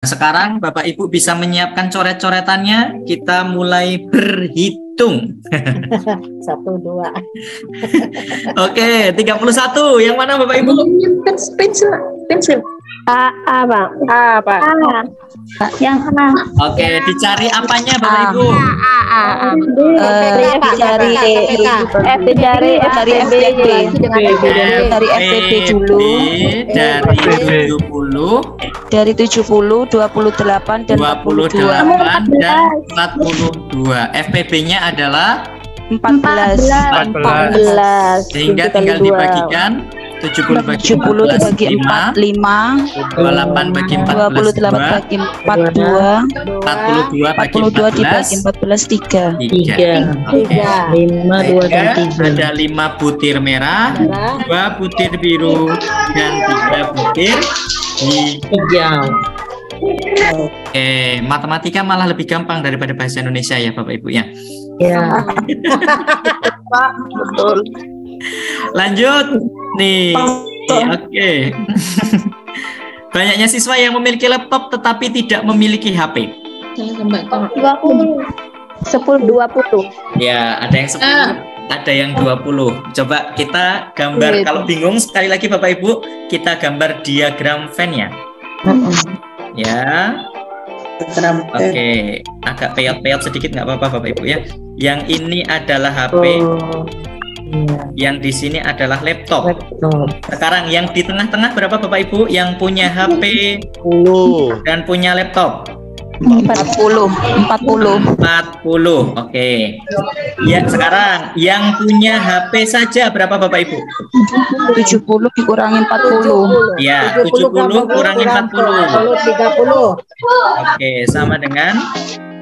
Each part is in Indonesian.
Sekarang Bapak Ibu bisa menyiapkan coret-coretannya. Kita mulai berhitung. 1, 2. Oke, 31. Yang mana Bapak Ibu? Pensil. A, Bang. A, Pak. Yang A. Oke, dicari apanya Bapak Ibu? Dicari Dicari dari FPB. Dari FPB dulu. Dari 70. Dari 70, 28 dan 42. 28 dan 42. FPB-nya adalah 14. Sehingga tinggal dibagikan 70 bagi 70 dibagi 4, 5. 28 bagi 14, 28 bagi 42. 42 bagi 42 dibagi 14, 3. 3. Oke. 5, 2, dan 3. Ada 5 butir merah, 2 butir biru, dan 3 butir hijau. Oke, matematika malah lebih gampang daripada bahasa Indonesia ya Bapak Ibu ya. Ya. Pak, betul. Lanjut nih. Oke. Banyaknya siswa yang memiliki laptop tetapi tidak memiliki HP. 20. 20. Ya, ada yang 10, ada yang 20. Coba kita gambar. Kalau bingung sekali lagi Bapak Ibu, kita gambar diagram fan-nya. Ya. Oke, agak peyot-peyot sedikit nggak apa-apa Bapak Ibu ya. Yang ini adalah HP. Yang di sini adalah laptop. Sekarang yang di tengah-tengah berapa Bapak Ibu yang punya HP 10 dan punya laptop? 40. 40. Oke. Ya, sekarang yang punya HP saja berapa Bapak Ibu? 70 dikurangi 40. Ya, 70 kurangi 40. 30. Oke, sama dengan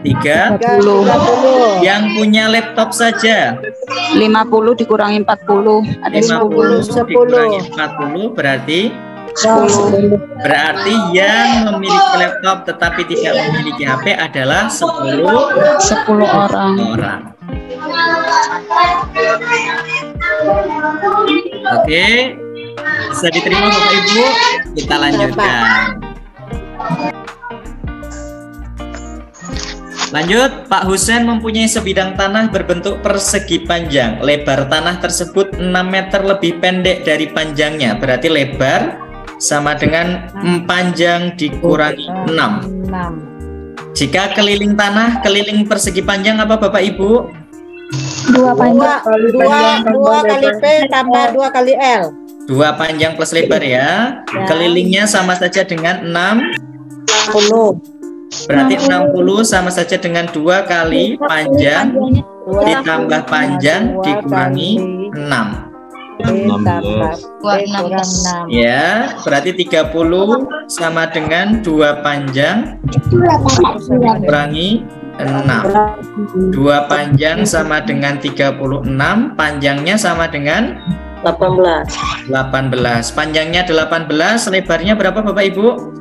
30. 30. Yang punya laptop saja 50 dikurangi 40. Ada 10. 50 dikurangi 40 berarti 10. Berarti yang memiliki laptop tetapi tidak memiliki HP adalah 10 orang. Oke, bisa diterima Bapak Ibu. Kita lanjutkan. Lanjut, Pak Husen mempunyai sebidang tanah berbentuk persegi panjang. Lebar tanah tersebut 6 meter lebih pendek dari panjangnya. Berarti lebar sama dengan panjang dikurangi 6. Jika keliling tanah, keliling persegi panjang apa Bapak Ibu? 2 panjang. 2 kali P tambah 2 kali L. 2 panjang plus lebar ya. Kelilingnya sama saja dengan 60. Berarti 60 sama saja dengan 2 kali panjang ditambah panjang dikurangi 6. Ya, berarti 30 sama dengan 2 panjang kurangi 6. 2 panjang sama dengan 36, panjangnya sama dengan 18. Panjangnya 18, lebarnya berapa Bapak Ibu?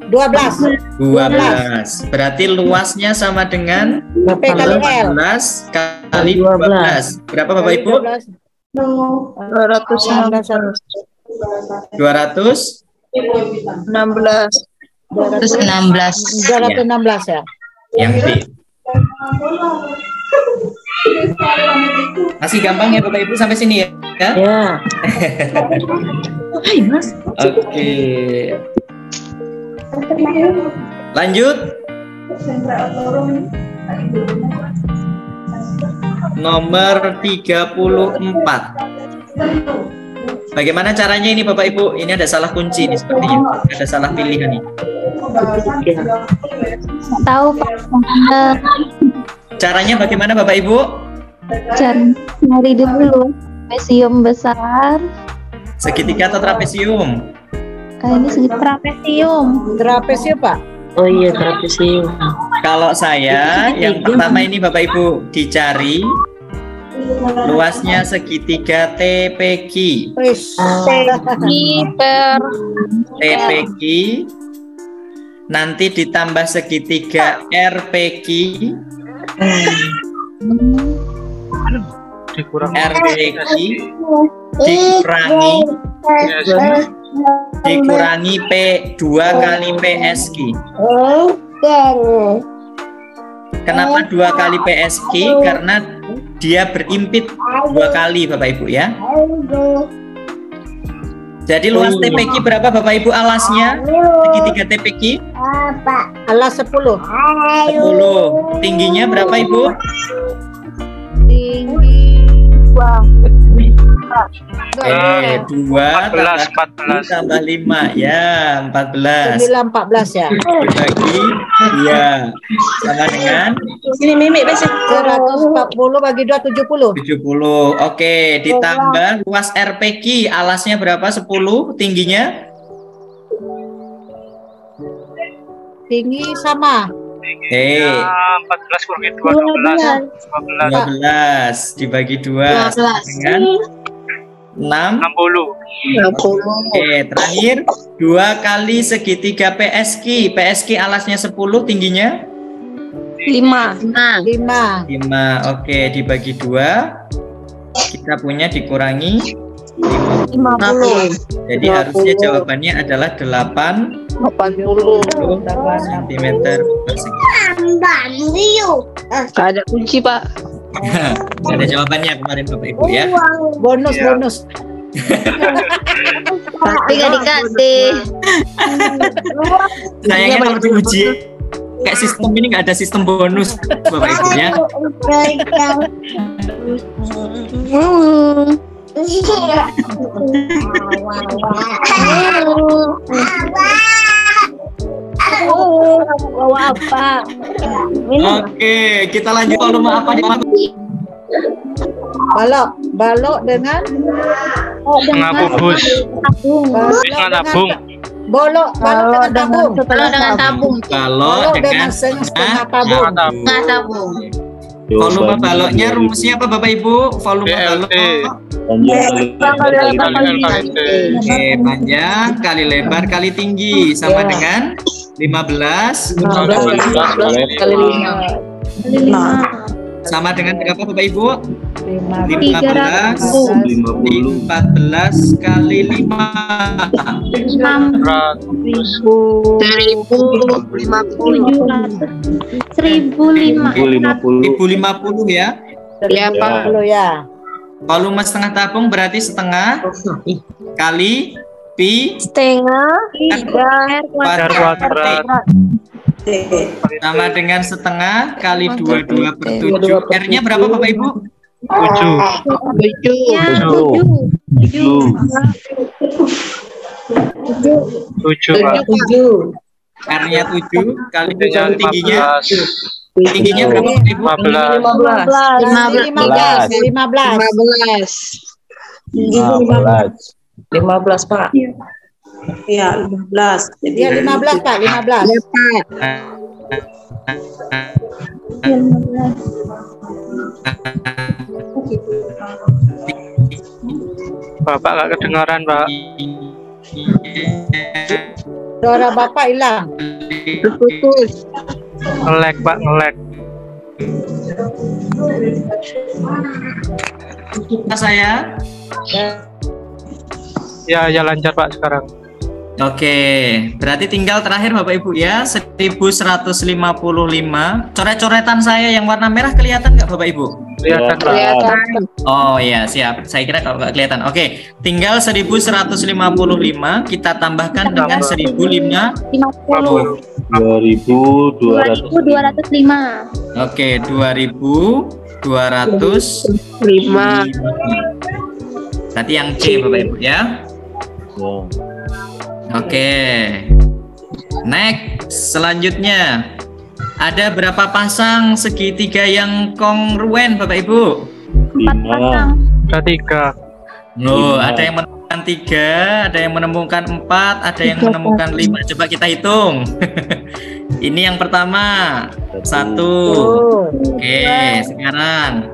12. Berarti luasnya sama dengan 18 kali 12. Berapa Bapak Ibu? 216 ya. Yang B. Masih gampang ya Bapak Ibu sampai sini ya? Ya. Oke. Lanjut. Nomor 34. Bagaimana caranya ini Bapak Ibu? Ini ada salah kunci nih sepertinya. Ada salah pilihan nih. Tahu Pak. Caranya bagaimana Bapak Ibu? Cari dulu trapesium besar. Segitiga atau trapesium? Ini segitiga trapesium. Trapesium Pak. Oh iya, trapesium. Kalau saya yang pertama ini Bapak Ibu dicari luasnya segitiga TPQ. TPQ nanti ditambah segitiga RPQ RPQ dikurangi dikurangi P2 kali PSQ. Kenapa 2 kali PSQ? Karena dia berimpit 2 kali Bapak Ibu ya. Jadi luas TPQ berapa Bapak Ibu alasnya? Segitiga TPQ? Alas 10. 10. Tingginya berapa Ibu? Tinggi 2 tambah 5 ya 14. 14 ya. Dibagi ya sama dengan Sini Mimi 140 bagi 2 70. 70. Oke, ditambah luas RPQ alasnya berapa? 10, tingginya Tinggi sama. 14 kurangi 2, 12 dibagi 2 sama dengan 60. Oke, terakhir 2 kali segitiga PSQ. PSQ alasnya 10, tingginya 5. 5. Oke, dibagi 2 kita punya dikurangi 50. Jadi harusnya jawabannya adalah 80 cm persegi. Gak ada kunci, Pak. Nggak ada jawabannya kemarin Bapak Ibu ya. Bonus. Tapi gak dikasih. Sayangnya kalau diuji kayak sistem ini nggak ada sistem bonus Bapak Ibu ya. Oke, kita lanjut volume apa nih? Balok dengan Setengah bungkus. Dengan tabung. balok dengan tabung. Balok dengan setengah tabung. Volume baloknya rumusnya apa Bapak Ibu? Volume balok Oke, panjang kali lebar kali tinggi sama dengan 15 kali 5. sama dengan berapa Bapak Ibu? 300. 14 kali 5 1050 ya. Ya, Pak. Ya. Volume setengah tabung berarti setengah kali pi Setengah kuadrat sama dengan setengah kali 22/7. R-nya berapa Bapak Ibu? 7. R-nya 7 kali 7 tingginya berapa Bapak Ibu? 15 Pak. Iya 15. Jadi 15 Pak, 15. Bapak gak kedengaran, Pak. Suara Bapak hilang. Putus. Ngelek, Pak, ngelek. Saya Ya lancar, Pak, sekarang. Oke, berarti tinggal terakhir Bapak Ibu ya 1155. Coret-coretan saya yang warna merah kelihatan nggak Bapak Ibu? Kelihatan, Pak. Oh ya siap, saya kira kalau nggak kelihatan. Oke, tinggal 1155 kita tambahkan dengan 1050. 2205. Oke, 2205. Berarti yang C Bapak Ibu ya. Oke. Next, selanjutnya ada berapa pasang segitiga yang kongruen Bapak Ibu? 4 pasang. Ada 3. Loh, ada yang menemukan 3, ada yang menemukan 4, ada yang menemukan 5. Coba kita hitung. Ini yang pertama 1. Oke, sekarang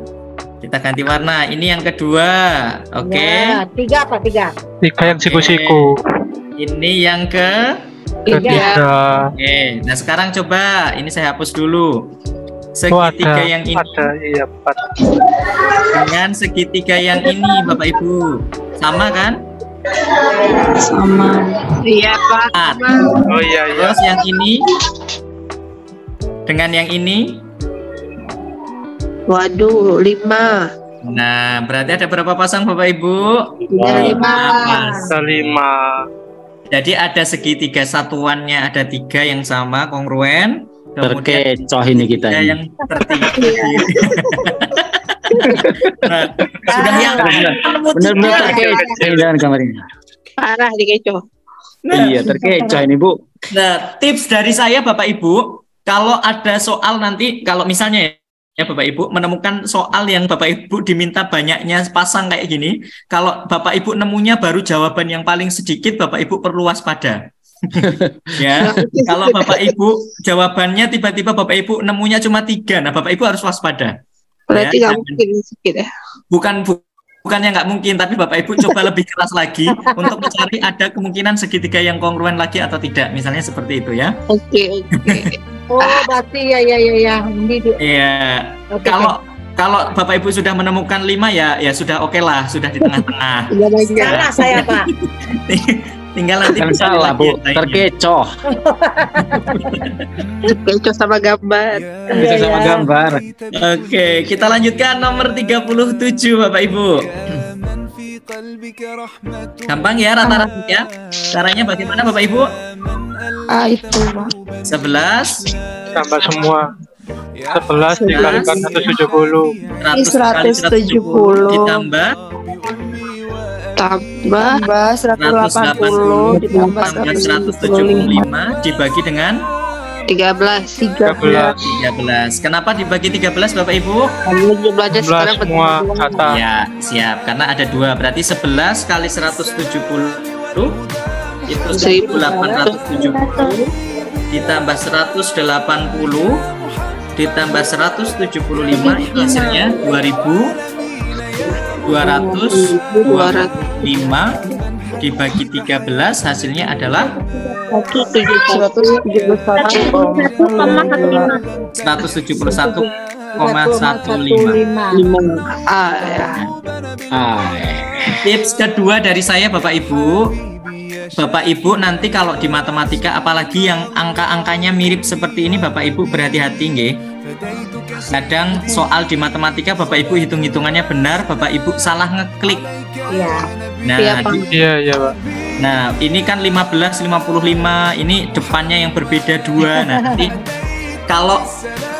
kita ganti warna. Ini yang kedua. Oke. Ya, 3 Pak, 3. 3 yang siku-siku. Ini yang Ketiga. Oke, nah sekarang coba ini saya hapus dulu. Oh, Segitiga ada, yang ini ada, iya, 4. dengan segitiga yang ini Bapak Ibu. Sama kan? Sama. Iya Pak. Oh iya iya. Terus yang ini dengan yang ini. Waduh, 5. Nah, berarti ada berapa pasang Bapak Ibu? 5. Ada 5. Jadi ada segitiga satuannya, ada 3 yang sama kongruen. Kemudian Terkecoh ini kita ada ini. yang tertinggi. Nah, sudah yang Benar-benar terkecoh dengan gambar ini. Parah dikecoh. Iya, terkecoh ini, Bu. Nah, tips dari saya Bapak Ibu, kalau ada soal nanti, kalau misalnya ya Bapak Ibu menemukan soal yang Bapak Ibu diminta banyaknya pasang kayak gini, kalau Bapak Ibu nemunya baru jawaban yang paling sedikit, Bapak Ibu perlu waspada. Ya, kalau Bapak Ibu jawabannya tiba-tiba Bapak Ibu nemunya cuma 3, nah Bapak Ibu harus waspada. Berarti Ya, nggak mungkin sedikit ya. bukannya nggak mungkin, tapi Bapak Ibu coba lebih keras lagi untuk mencari ada kemungkinan segitiga yang kongruen lagi atau tidak, misalnya seperti itu ya. Oke. Oh, berarti ya. Ini Iya. Oke. Kalau Bapak Ibu sudah menemukan 5 ya sudah oke lah, sudah di tengah-tengah. salah saya, Pak. Tinggal nanti Kan dicari salah, lagi Bu. yang lainnya. Terkecoh. Kecoh sama gambar. Bisa sama gambar. Oke, kita lanjutkan nomor 37 Bapak Ibu. Gampang ya rata-rata ya. Caranya bagaimana Bapak Ibu? Itu Pak. 11 Tambah semua. 11 dikalikan 170. 100 kali 170 ditambah Tambah 180 ditambah 175 dibagi dengan 13. 13. Kenapa dibagi 13 Bapak Ibu? Jumlahnya 11 sekarang semua kata. Ya, siap. Karena ada 2, berarti 11 kali 170 itu 1870 ditambah 180 ditambah 175 itu hasilnya 2225 dibagi 13 hasilnya adalah 171,15. Tips kedua dari saya Bapak Ibu, nanti kalau di matematika apalagi yang angka-angkanya mirip seperti ini Bapak Ibu berhati-hati nggih. Kadang soal di matematika Bapak Ibu hitung-hitungannya benar, Bapak Ibu salah ngeklik. Iya. Nah, Iya Pak. nah ini kan 15, 55, ini depannya yang berbeda 2. Nah, nanti kalau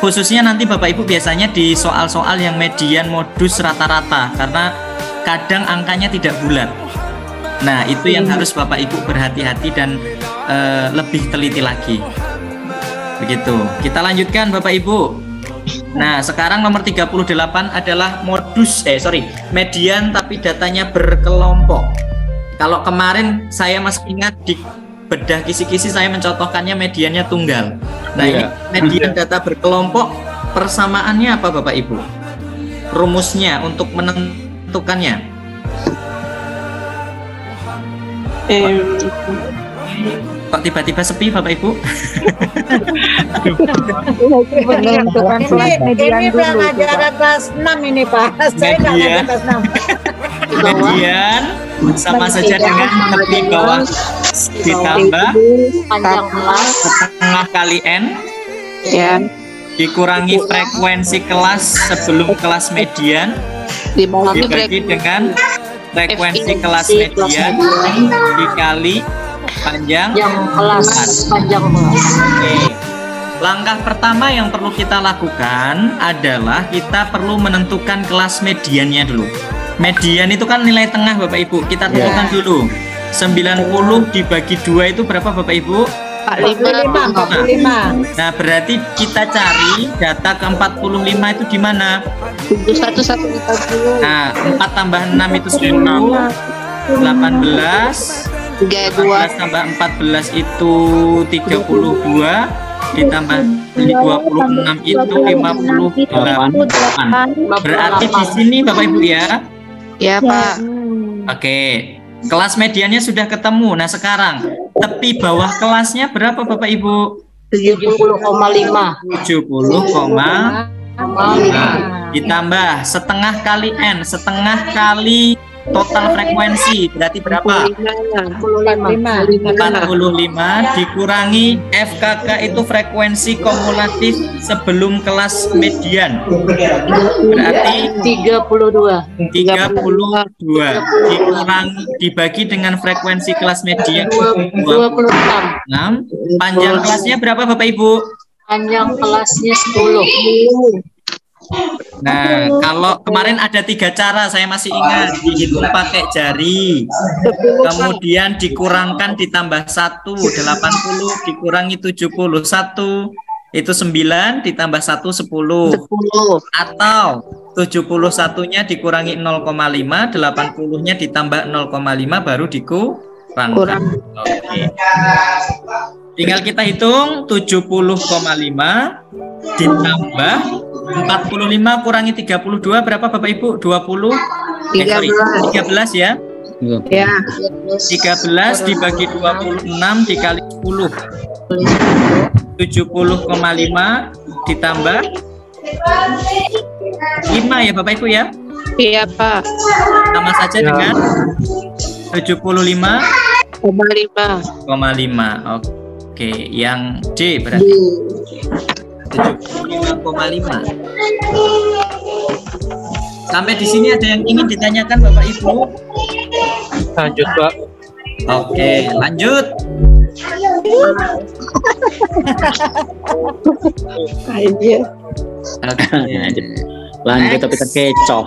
khususnya nanti Bapak Ibu biasanya di soal-soal yang median modus rata-rata karena kadang angkanya tidak bulat. Nah, itu yang harus Bapak Ibu berhati-hati dan lebih teliti lagi. Begitu. Kita lanjutkan Bapak Ibu. Nah, sekarang nomor 38 adalah median tapi datanya berkelompok. Kalau kemarin saya masih ingat di bedah kisi-kisi saya mencontohkannya mediannya tunggal. Nah, ini median data berkelompok persamaannya apa Bapak Ibu? Rumusnya untuk menentukannya. Kok tiba-tiba sepi Bapak Ibu? menentukan kelas median Ini dulu. pelajaran kelas 6 ini, Pak. Saya nggak Median. ada kelas 6. Median sama saja dengan lebih bawah ditambah setengah kali N ya dikurangi frekuensi kelas sebelum kelas median dibagi dengan frekuensi kelas median dikali panjang kelas. Oke. Langkah pertama yang perlu kita lakukan adalah kita perlu menentukan kelas mediannya dulu. Median itu kan nilai tengah Bapak Ibu. Kita tentukan dulu. 90 dibagi 2 itu berapa Bapak Ibu? 45. Nah, berarti kita cari data ke 45 itu di mana? 71 Nah, 4 tambah 6 itu 10, 18, 14 tambah 14 itu 32, ditambah 26 itu 58. Berarti di sini Bapak Ibu ya. ya Pak. Oke. Kelas mediannya sudah ketemu. Nah, sekarang tepi bawah kelasnya berapa Bapak Ibu? 70,5 70,5 ditambah setengah kali N, setengah kali total frekuensi berarti berapa? 45 dikurangi FKK itu frekuensi kumulatif sebelum kelas median. Berarti 32 dikurangi dibagi dengan frekuensi kelas median 26. Panjang kelasnya berapa Bapak Ibu? Panjang kelasnya 10. Nah, kalau kemarin ada 3 cara, saya masih ingat, dihitung pakai jari, kemudian dikurangkan ditambah 1, 80 dikurangi 71, itu 9 ditambah 1, 10. Atau 71-nya dikurangi 0,5, 80-nya ditambah 0,5 baru dikurangkan. Oke. Tinggal kita hitung 70,5 ditambah 45 kurangi 32 berapa Bapak Ibu? 13 ya? Ya. 13 dibagi 26 dikali 10. 70,5 ditambah 5 ya Bapak Ibu ya? Iya Pak. Sama saja dengan 75,5. Oke, yang D berarti 75,5. Sampai di sini ada yang ingin ditanyakan Bapak Ibu? Lanjut, Pak. Oke, lanjut. Aja. Lanjut tapi terkecoh.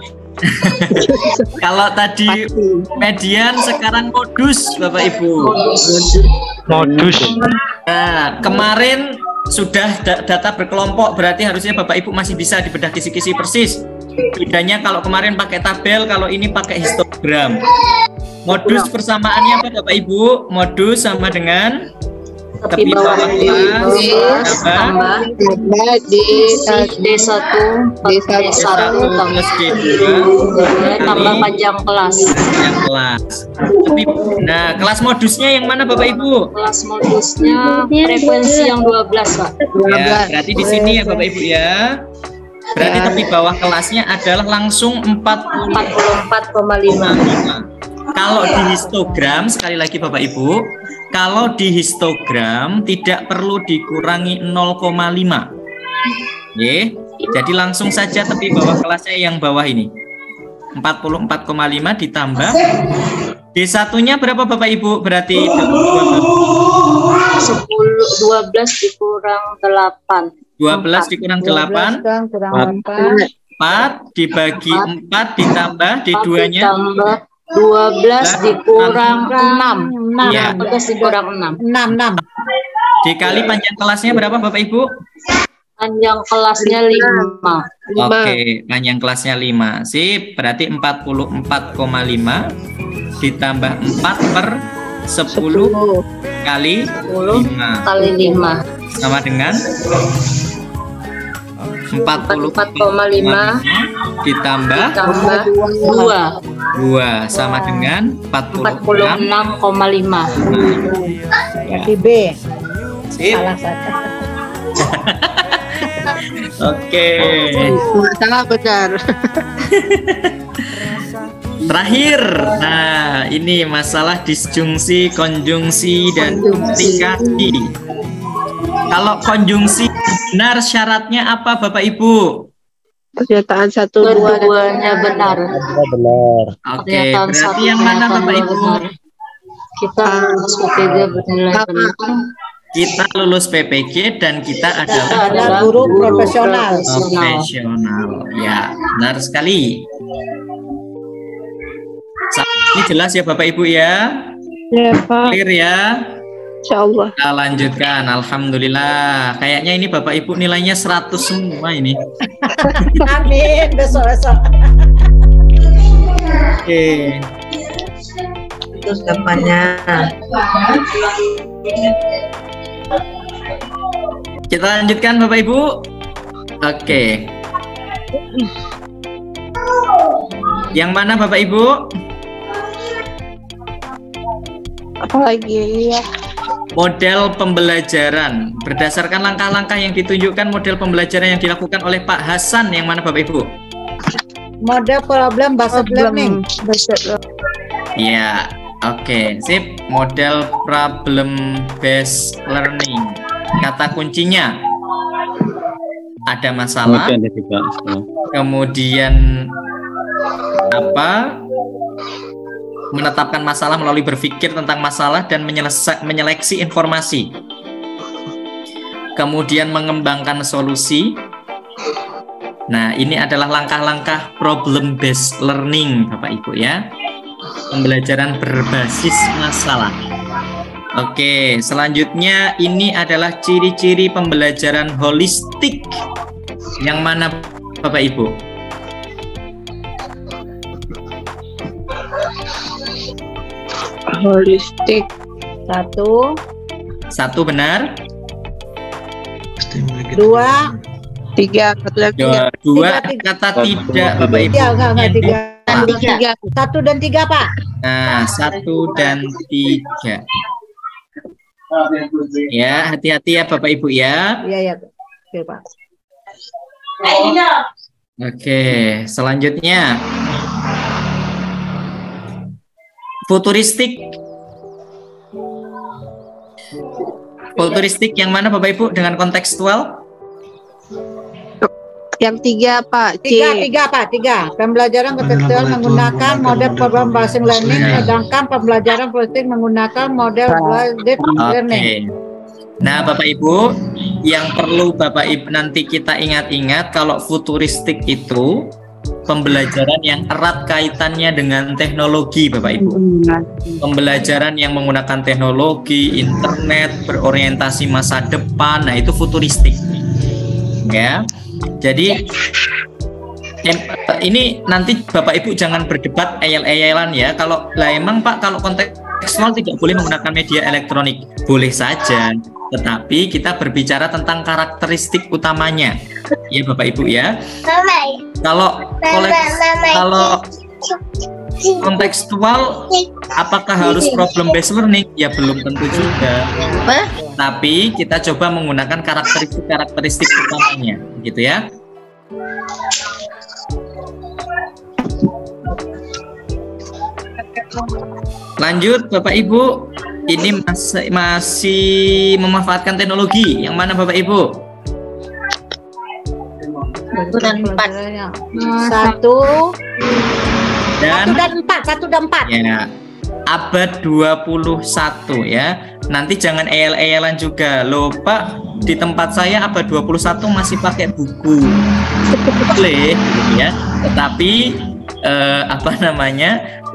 Kalau tadi median, sekarang modus Bapak Ibu. Modus. Nah, kemarin sudah data berkelompok, berarti harusnya Bapak Ibu masih bisa dibedah kisi-kisi persis. Bedanya kalau kemarin pakai tabel, kalau ini pakai histogram. Modus persamaannya apa Bapak Ibu? Modus sama dengan tepi bawah kelas tambah D1 tambah panjang kelas. Nah, kelas modusnya yang mana Bapak Ibu? Kelas modusnya frekuensi yang 12 Pak. Ya, berarti di sini ya Bapak Ibu ya. Berarti tepi bawah kelasnya adalah langsung 44,5. Kalau di histogram, sekali lagi Bapak Ibu, kalau di histogram tidak perlu dikurangi 0,5. Jadi langsung saja tepi bawah kelasnya yang bawah ini. 44,5 ditambah D1-nya berapa Bapak Ibu? Berarti 12 dikurang 8. 12 dikurang 8. 4 dibagi 4 ditambah D2-nya 12 dikurang 6. Ya. 12 dikurang 6. 6. Dikali panjang kelasnya berapa Bapak Ibu? Panjang kelasnya 5. Oke, panjang kelasnya 5. Sip, berarti 44,5 ditambah 4 per 10 kali 5 kali 5 sama dengan 44,5 ditambah 2 sama dengan 46,5. Berarti B. Sip. Salah satu. Oke. Salah benar. Terakhir, nah ini masalah disjungsi, konjungsi, dan implikasi. Kalau konjungsi benar syaratnya apa Bapak Ibu? Pernyataan 1, 2 keduanya benar. Oke, berarti yang mana Bapak Ibu? Kita lulus PPG bernilai benar. Kita lulus PPG dan kita adalah Guru profesional. Ya, benar sekali. Ini jelas ya Bapak Ibu ya? Ya Pak. Clear ya? Insyaallah. Kita lanjutkan. Alhamdulillah. Kayaknya ini Bapak Ibu nilainya 100 semua ini. Amin. Besok-besok. Oke. Terus depannya. Kita lanjutkan Bapak Ibu. Oke. Yang mana Bapak Ibu? Apalagi ya. Model pembelajaran. Berdasarkan langkah-langkah yang ditunjukkan model pembelajaran yang dilakukan oleh Pak Hasan, yang mana Bapak Ibu? Model problem based learning. Ya, oke, sip. Model problem based learning. Kata kuncinya ada masalah, Kemudian ada juga. kemudian apa? Menetapkan masalah melalui berpikir tentang masalah dan menyeleksi informasi. Kemudian mengembangkan solusi. Nah, ini adalah langkah-langkah problem based learning, Bapak Ibu ya. Pembelajaran berbasis masalah. Oke, selanjutnya ini adalah ciri-ciri pembelajaran holistik. Yang mana Bapak Ibu? Holistik. Satu benar. 2, 3. Satu lagi. Dua Tiga. kata tidak Bapak Ibu. 3 enggak 3. 3. 1 dan 3 Pak. Nah, 1 dan 3. Ya, hati-hati ya Bapak Ibu ya. Iya ya. Oke Pak. Oke, selanjutnya futuristik. Futuristik yang mana Bapak Ibu dengan kontekstual? Yang 3 Pak. C. 3 Pak, 3. Pembelajaran kontekstual menggunakan model problem based learning, sedangkan pembelajaran politik menggunakan model blended learning. Oke. Nah, Bapak Ibu, yang perlu Bapak Ibu nanti kita ingat-ingat kalau futuristik itu pembelajaran yang erat kaitannya dengan teknologi, Bapak Ibu. Pembelajaran yang menggunakan teknologi, internet, berorientasi masa depan, nah itu futuristik. Ya. Jadi ini nanti Bapak Ibu jangan berdebat ayel-ayelan ya. Kalau lah emang Pak kalau kontekstual tidak boleh menggunakan media elektronik. Boleh saja, tetapi kita berbicara tentang karakteristik utamanya. Ya Bapak Ibu ya. Kalau kontekstual apakah harus problem based learning? Ya belum tentu juga. Tapi kita coba menggunakan karakteristik utamanya, gitu ya. Lanjut Bapak Ibu, ini masih memanfaatkan teknologi. Yang mana Bapak Ibu? 1 dan 4. 1 dan 4. Ya. Abad 21 ya. Nanti jangan eyel-eyelan juga. Loh Pak, di tempat saya abad 21 masih pakai buku. Boleh gitu ya. Tetapi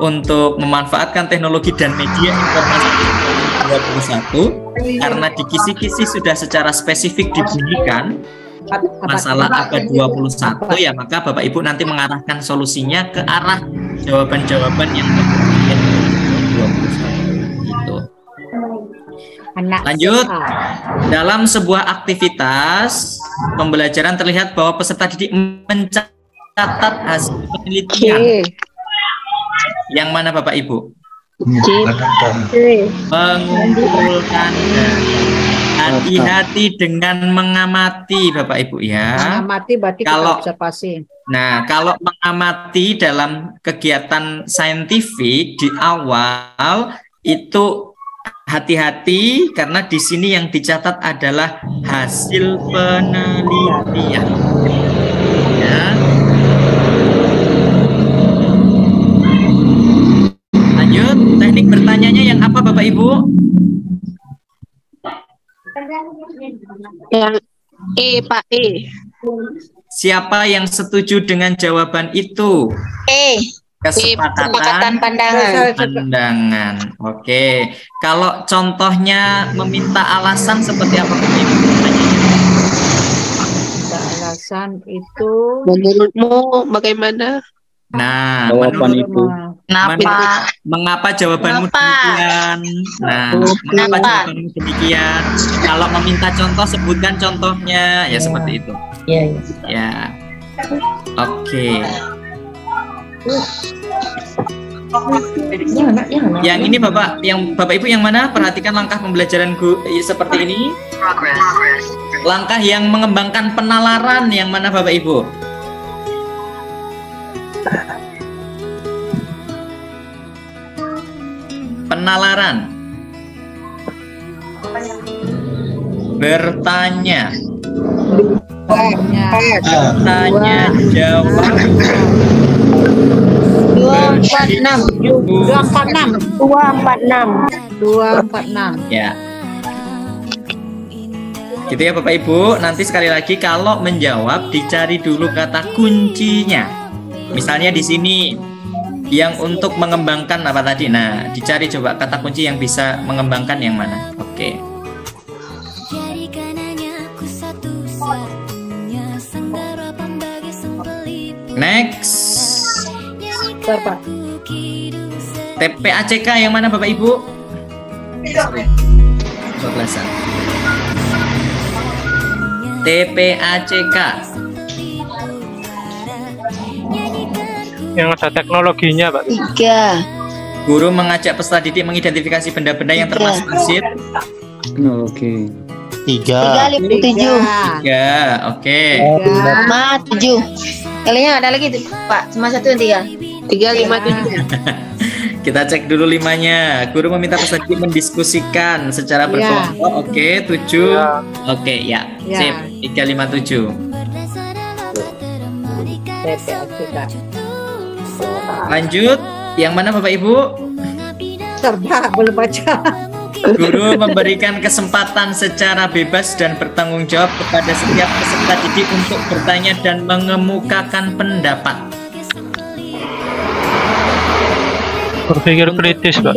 untuk memanfaatkan teknologi dan media informasi 21 karena di kisi-kisi sudah secara spesifik dibunyikan masalah abad 21 ya, maka Bapak Ibu nanti mengarahkan solusinya ke arah jawaban-jawaban yang terkait 21 gitu. Lanjut, dalam sebuah aktivitas pembelajaran terlihat bahwa peserta didik mencatat hasil penelitian. Yang mana Bapak Ibu? Mengumpulkan. Hati-hati dengan mengamati Bapak Ibu ya. Mengamati berarti kalau kita observasi. Nah, kalau mengamati dalam kegiatan saintifik di awal itu hati-hati karena di sini yang dicatat adalah hasil penelitian. Ya. Lanjut, teknik bertanyanya yang apa Bapak Ibu? Yang E Pak, E. Siapa yang setuju dengan jawaban itu? Kesepakatan pandangan. Oke. Kalau contohnya meminta alasan seperti apa Bapak Ibu? Alasan itu menurutmu bagaimana? Nah, Jawaban itu. Mengapa jawabanmu demikian? Nah, mengapa jawabanmu demikian? Kalau meminta contoh, sebutkan contohnya. Ya seperti itu. Ya. Oke. Yang ini Bapak Ibu yang mana? Perhatikan langkah pembelajaran seperti ini. Langkah yang mengembangkan penalaran yang mana Bapak Ibu? penalaran. Bertanya. Bertanya, jawab. 246. Ya. Gitu ya Bapak Ibu. Nanti sekali lagi kalau menjawab dicari dulu kata kuncinya. Misalnya di sini yang untuk mengembangkan apa tadi? Nah, dicari coba kata kunci yang bisa mengembangkan yang mana. Oke. Next. Berapa? TPACK yang mana Bapak Ibu? 12-an. TPACK. Yang ada teknologinya, Pak. 3. Guru mengajak peserta didik mengidentifikasi benda-benda yang termasuk arsip. Teknologi. 3 lebih 7. 3, oke. 5 7. Kalinya ada lagi tuh, Pak. Cuma 1 dan 3. 3 5 7. Kita cek dulu 5-nya. Guru meminta peserta didik mendiskusikan secara berkelompok. Oke, 7. Oke, ya. Sip. 3 5 7. Lanjut. Yang mana Bapak Ibu? Serba belum baca. Guru memberikan kesempatan secara bebas dan bertanggung jawab kepada setiap peserta didik untuk bertanya dan mengemukakan pendapat. Berpikir kritis, Pak.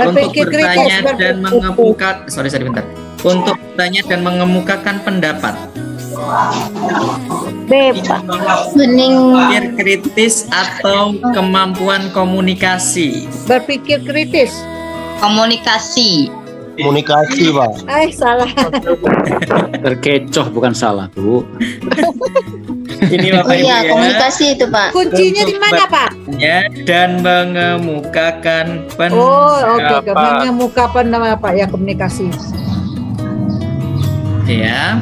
Untuk bertanya dan mengemukakan, bentar. Untuk bertanya dan mengemukakan pendapat. Berpikir kritis atau kemampuan komunikasi. Berpikir kritis. Komunikasi, Pak. Salah. Terkecoh bukan salah, Bu. Ini Bapak Ibu ya. komunikasi itu, Pak. Kuncinya di mana, Pak? Ya, dan mengemukakan pendapat. Oh, oke. Mengemukakan nama Pak ya, komunikasi. Oke ya.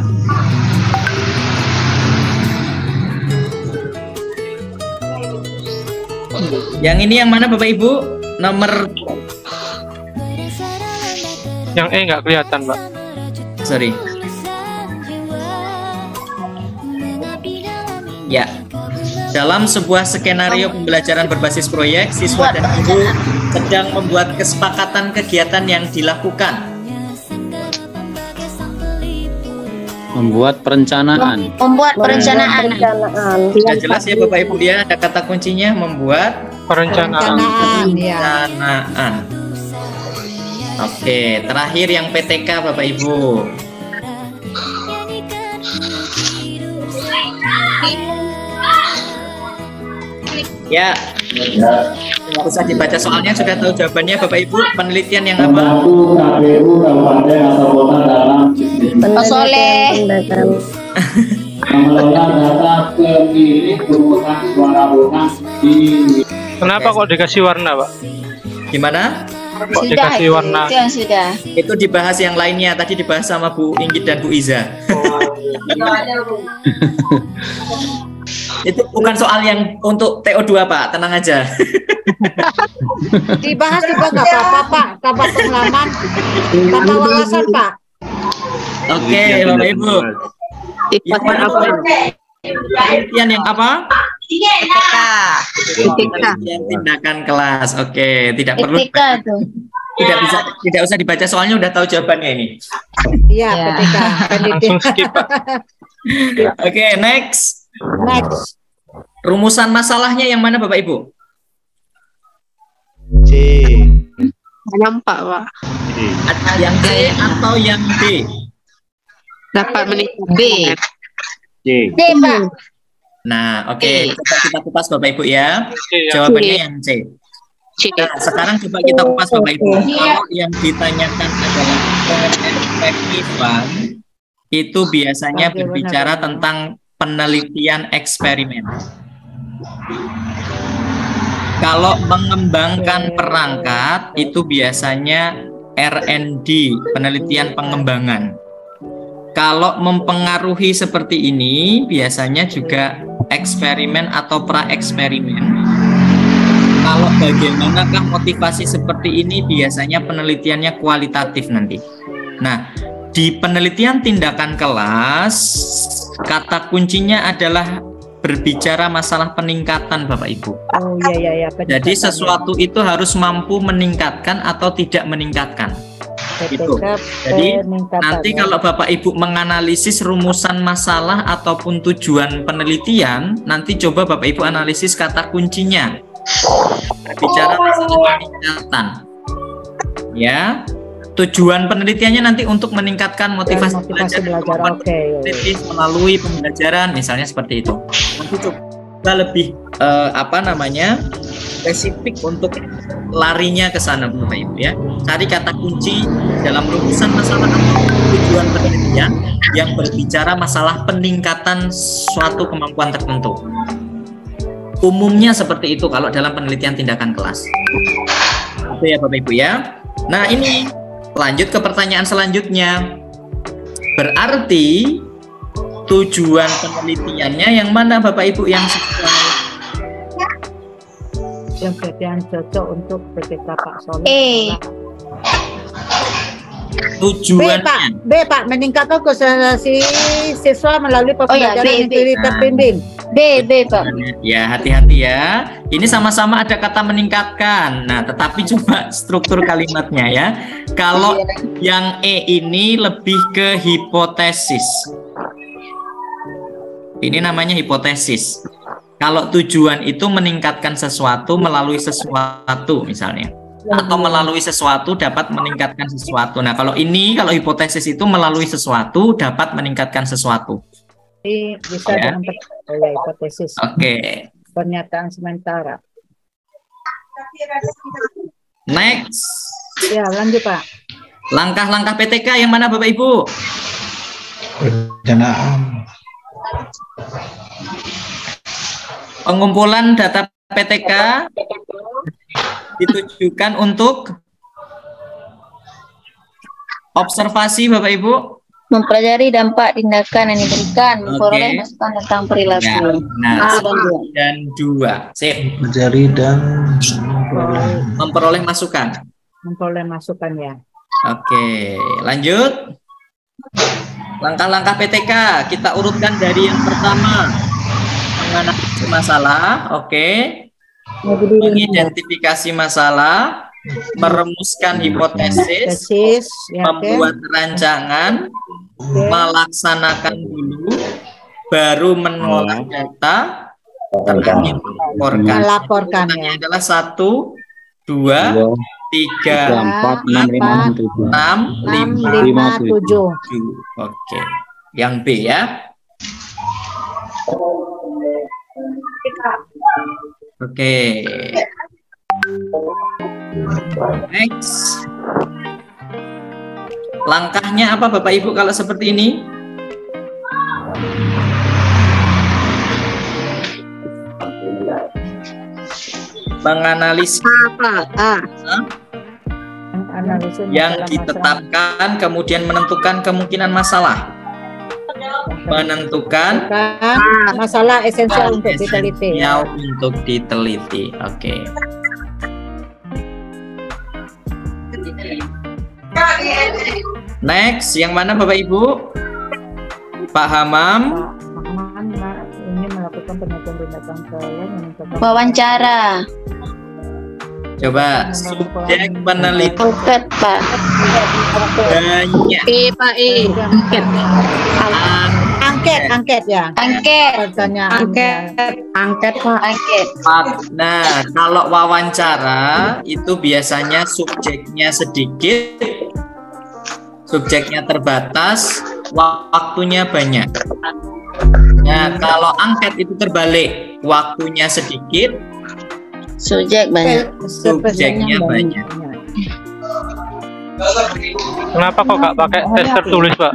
Yang ini yang mana Bapak Ibu? Nomor Yang nggak kelihatan, Pak. sorry. Ya. Dalam sebuah skenario pembelajaran berbasis proyek, siswa dan guru sedang membuat kesepakatan kegiatan yang dilakukan. Membuat perencanaan. Membuat perencanaan. Sudah jelas ya Bapak Ibu ya, ada kata kuncinya membuat Perencanaan. perencanaan. Oke, terakhir yang PTK Bapak Ibu. Ya, nggak usah dibaca soalnya sudah tahu jawabannya Bapak Ibu. Penelitian yang apa? Pak Soleh. Kenapa kok dikasih warna, Pak? Gimana? Kok dikasih warna? Itu yang sudah. Itu dibahas yang lainnya. Tadi dibahas sama Bu Inggit dan Bu Iza. Itu bukan soal yang untuk TO2 Pak, tenang aja. Dibahas juga nggak apa-apa Pak, tambah pengalaman, tambah wawasan Pak. Oke Bapak Ibu. Yang mana apa? Penelitian yang apa? Penelitian tindakan kelas. Oke, tidak perlu. Tidak usah dibaca soalnya udah tahu jawabannya ini. Iya, PTK. Langsung skip, Pak. Oke, next. Next. Rumusan masalahnya yang mana Bapak Ibu? C. Nampak, Pak. Yang C atau yang D? Dapat menikah B. C. D, Pak. Nah, oke. Coba kita kupas Bapak Ibu ya. Iya. Jawabannya yang C. Nah, sekarang coba kita kupas Bapak Ibu. Kalau yang ditanyakan adalah efektifan, itu biasanya berbicara tentang penelitian eksperimen. Kalau mengembangkan perangkat itu biasanya R&D, penelitian pengembangan. Kalau mempengaruhi seperti ini biasanya juga eksperimen atau pra-eksperimen. kalau bagaimanakah motivasi seperti ini, biasanya penelitiannya kualitatif nanti. Nah, di penelitian tindakan kelas, kata kuncinya adalah berbicara masalah peningkatan, Bapak Ibu. Oh iya. Jadi sesuatu itu harus mampu meningkatkan atau tidak meningkatkan. Gitu. Jadi nanti kalau Bapak Ibu menganalisis rumusan masalah ataupun tujuan penelitian, nanti coba Bapak Ibu analisis kata kuncinya. Bicara masalah peningkatan. Ya. Tujuan penelitiannya nanti untuk meningkatkan motivasi belajar melalui pembelajaran, misalnya seperti itu. Nanti coba lebih spesifik untuk larinya ke sana, Bapak Ibu ya. Cari kata kunci dalam rumusan masalah atau tujuan penelitian yang berbicara masalah peningkatan suatu kemampuan tertentu. Umumnya seperti itu kalau dalam penelitian tindakan kelas. Itu ya Bapak Ibu ya. Nah, ini lanjut ke pertanyaan selanjutnya. Berarti tujuan penelitiannya yang mana Bapak Ibu yang sesuai? Yang yang cocok untuk PTK Pak Soleh. Tujuannya B Pak, meningkatkan konsentrasi siswa melalui pembelajaran intelektual bimbing. B Pak. Ya, hati-hati ya. Ini sama-sama ada kata meningkatkan. Nah, tetapi coba struktur kalimatnya ya. Kalau yang E ini lebih ke hipotesis. Ini namanya hipotesis. Kalau tujuan itu meningkatkan sesuatu melalui sesuatu misalnya. Atau melalui sesuatu dapat meningkatkan sesuatu. Nah, kalau hipotesis itu melalui sesuatu dapat meningkatkan sesuatu. Bisa ya. dengan hipotesis. Oke. Pernyataan sementara. Next. Ya, lanjut Pak. Langkah-langkah PTK yang mana Bapak Ibu? Perencanaan. Pengumpulan data PTK ditujukan untuk observasi Bapak Ibu. Mempelajari dampak tindakan yang diberikan, memperoleh masukan tentang perilaku. Nah, dan 2. Sip. Mempelajari dan memperoleh masukan. Memperoleh masukan ya. Oke, lanjut. Langkah-langkah PTK kita urutkan dari yang pertama, menganalisis masalah, oke. Mengidentifikasi masalah, merumuskan hipotesis, membuat rancangan, melaksanakan dulu, baru mengolah data, terakhir melaporkan. Ya. Adalah 1, 2, 3, 4, 5, 7. Oke, yang B ya. Oke. Next. Langkahnya apa Bapak Ibu kalau seperti ini? Menganalisis yang ditetapkan, kemudian menentukan kemungkinan masalah. Menentukan masalah esensial untuk diteliti. Oke. Next, yang mana Bapak Ibu? Pak Hamam. Ini melakukan penelitian tindakan kelas. Wawancara. Coba subjek penelitian. Angket Pak. Banyak. Pak Angket ya. Angket Pak. Nah, kalau wawancara itu biasanya subjeknya sedikit, subjeknya terbatas, waktunya banyak. Nah, kalau angket itu terbalik, waktunya sedikit, subjeknya banyak. Kenapa kok nggak pakai tes tertulis, Pak?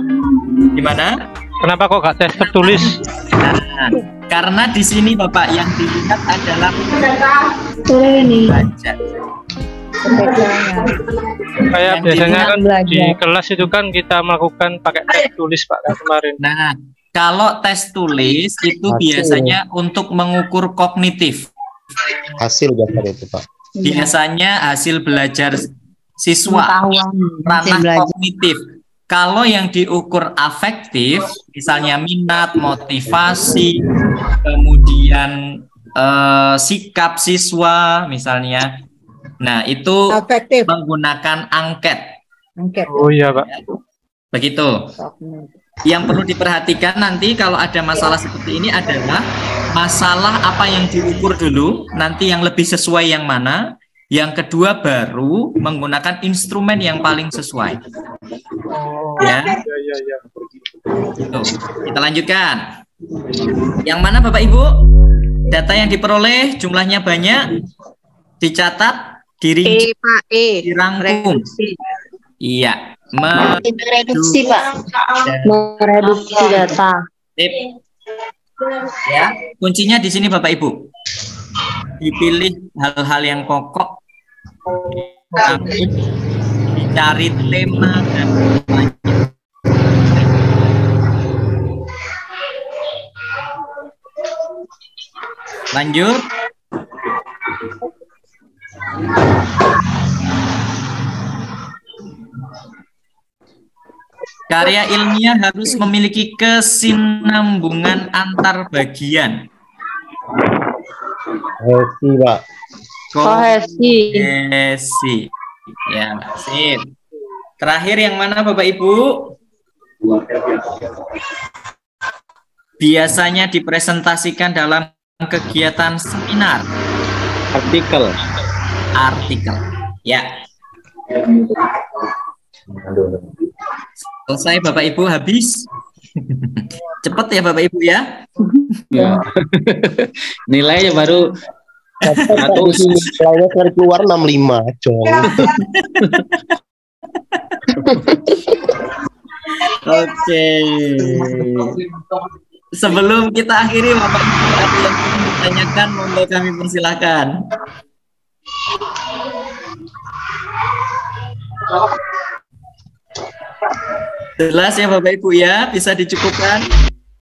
Gimana? Kenapa kok nggak tes tertulis? Nah, karena di sini Bapak yang dilihat adalah belajar. Kayak biasanya kan di kelas itu kan kita melakukan pakai tes tulis Pak kan kemarin. Nah, kalau tes tulis itu biasanya untuk mengukur kognitif. hasil belajar itu Pak? Biasanya hasil belajar siswa, ranah kognitif. Kalau yang diukur afektif, misalnya minat, motivasi, kemudian sikap siswa, misalnya. Nah, itu Afektif. menggunakan angket. Angket. Oh iya, Pak. Begitu. Yang perlu diperhatikan nanti kalau ada masalah seperti ini adalah masalah apa yang diukur dulu, nanti yang lebih sesuai yang mana. Yang kedua baru menggunakan instrumen yang paling sesuai. Ya. Gitu. Kita lanjutkan. Yang mana Bapak Ibu? Data yang diperoleh jumlahnya banyak, dicatat, dirinci, dirangkum. Iya. Mereduksi, Pak. Mereduksi data. Ya, kuncinya di sini Bapak Ibu. Dipilih hal-hal yang pokok, dicari tema dan lanjut. Karya ilmiah harus memiliki kesinambungan antar bagian. Kohesi Pak. Kohesi. Ya, sip. Terakhir yang mana Bapak Ibu? Biasanya dipresentasikan dalam kegiatan seminar. Artikel. Ya. Selesai Bapak Ibu, habis. Cepet ya Bapak Ibu ya. Ya. Nilainya baru Nilainya sekali keluar 65, Jong. Oke. Sebelum kita akhiri, Bapak Ibu ada yang ingin ditanyakan, monggo kami persilahkan. Jelas ya Bapak Ibu ya, bisa dicukupkan.